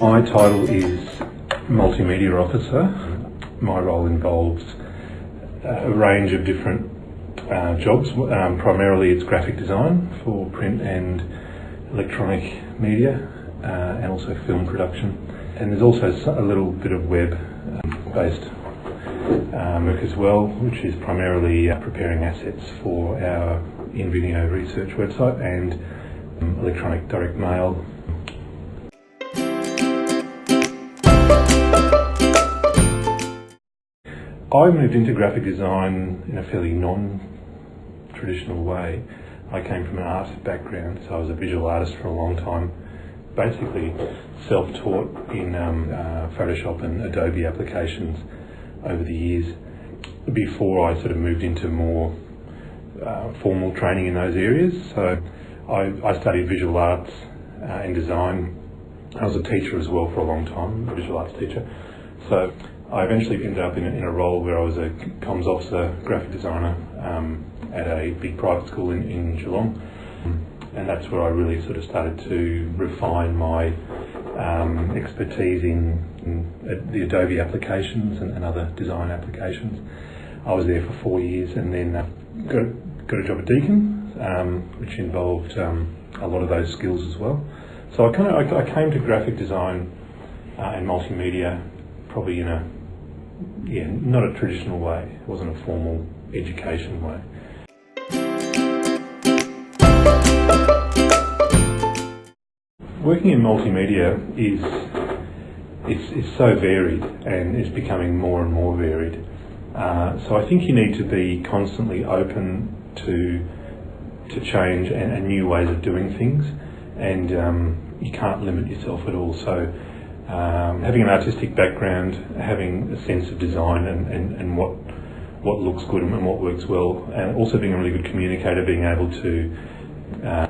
My title is Multimedia Officer. My role involves a range of different jobs. Primarily it's graphic design for print and electronic media and also film production. And there's also a little bit of web-based work as well, which is primarily preparing assets for our InVideo research website and electronic direct mail. I moved into graphic design in a fairly non-traditional way. I came from an art background, so I was a visual artist for a long time, basically self-taught in Photoshop and Adobe applications over the years before I sort of moved into more formal training in those areas. So I studied visual arts and design. I was a teacher as well for a long time, a visual arts teacher. So I eventually ended up in a role where I was a comms officer, graphic designer at a big private school in Geelong, and that's where I really sort of started to refine my expertise in the Adobe applications and other design applications. I was there for 4 years and then got a job at Deakin, which involved a lot of those skills as well. So I came to graphic design and multimedia probably in not a traditional way. It wasn't a formal education way. Working in multimedia is so varied and is becoming more and more varied. So I think you need to be constantly open to change and new ways of doing things, and you can't limit yourself at all. So having an artistic background, having a sense of design and what looks good and what works well, and also being a really good communicator, being able to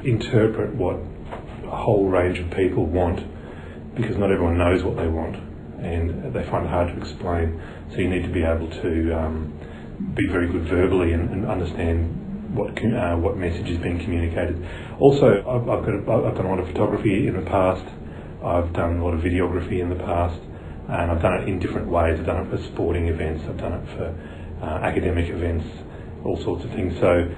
interpret what a whole range of people want, because not everyone knows what they want and they find it hard to explain. So you need to be able to be very good verbally and understand what message is being communicated. Also, I've done a lot of photography in the past. I've done a lot of videography in the past, and I've done it in different ways. I've done it for sporting events, I've done it for academic events, all sorts of things. So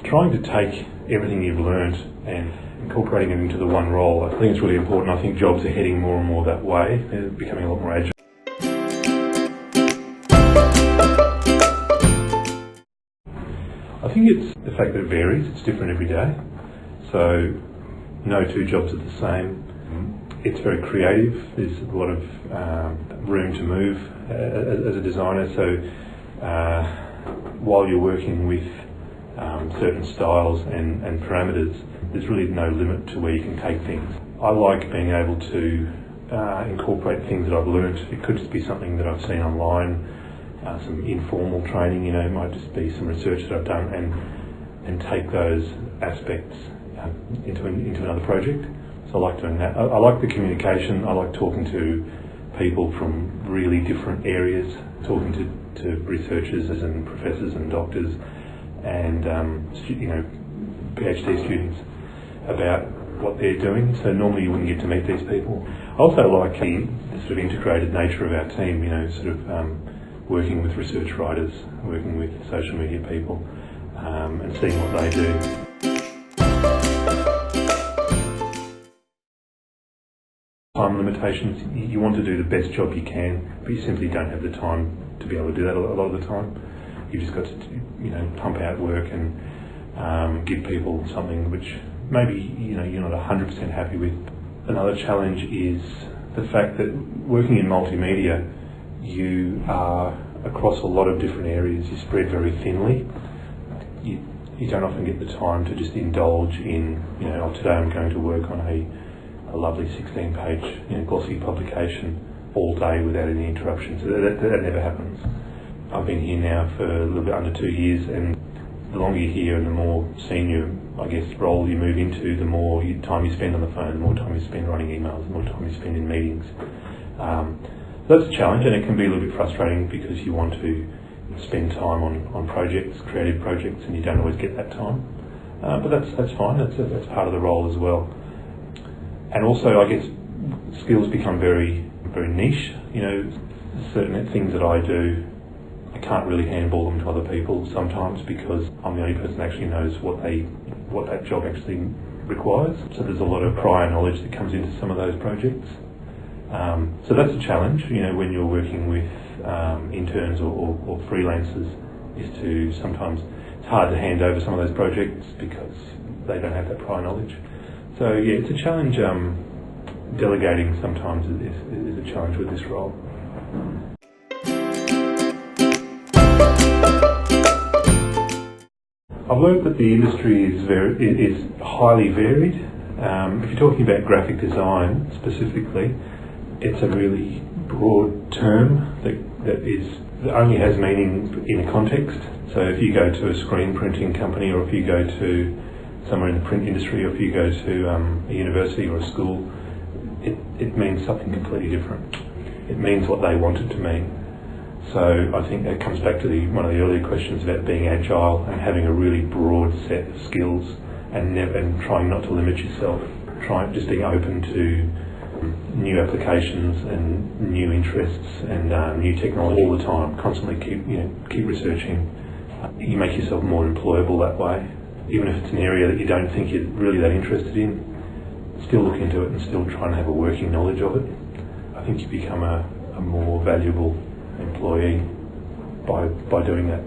trying to take everything you've learned and incorporating it into the one role, I think it's really important. I think jobs are heading more and more that way. They're becoming a lot more agile. I think it's the fact that it varies. It's different every day. So no two jobs are the same. It's very creative. There's a lot of room to move as a designer. So while you're working with certain styles and parameters, there's really no limit to where you can take things. I like being able to incorporate things that I've learnt. It could just be something that I've seen online, some informal training, it might just be some research that I've done, and take those aspects into another project. So I like doing that. I like the communication. I like talking to people from really different areas, talking to researchers and professors and doctors and PhD students about what they're doing. So normally you wouldn't get to meet these people. I also like the sort of integrated nature of our team, working with research writers, working with social media people, and seeing what they do. Time limitations. You want to do the best job you can, but you simply don't have the time to be able to do that a lot of the time. You've just got to, pump out work and give people something which maybe you're not 100% happy with. Another challenge is the fact that working in multimedia, you are across a lot of different areas. You spread very thinly. You don't often get the time to just indulge in, today I'm going to work on a lovely 16-page glossy publication all day without any interruptions. So that never happens. I've been here now for a little bit under 2 years, and the longer you're here and the more senior, role you move into, the more time you spend on the phone, the more time you spend writing emails, the more time you spend in meetings. That's a challenge, and it can be a little bit frustrating because you want to spend time on projects, creative projects, and you don't always get that time. But that's fine. That's part of the role as well. And also, skills become very, very niche. You know, certain things that I do, I can't really handball them to other people sometimes because I'm the only person that actually knows what that job actually requires. So there's a lot of prior knowledge that comes into some of those projects. So that's a challenge, you know, when you're working with interns or freelancers, is to sometimes, it's hard to hand over some of those projects because they don't have that prior knowledge. So yeah, it's a challenge. Delegating sometimes is a challenge with this role. I've learned that the industry is highly varied. If you're talking about graphic design specifically, it's a really broad term that only has meaning in a context. So if you go to a screen printing company, or if you go to somewhere in the print industry, or if you go to a university or a school, it means something completely different. It means what they want it to mean. So I think that comes back to one of the earlier questions about being agile and having a really broad set of skills and trying not to limit yourself. Just being open to new applications and new interests and new technology all the time. Constantly keep researching. You make yourself more employable that way. Even if it's an area that you don't think you're really that interested in, still look into it and still try and have a working knowledge of it. I think you become a more valuable employee by doing that.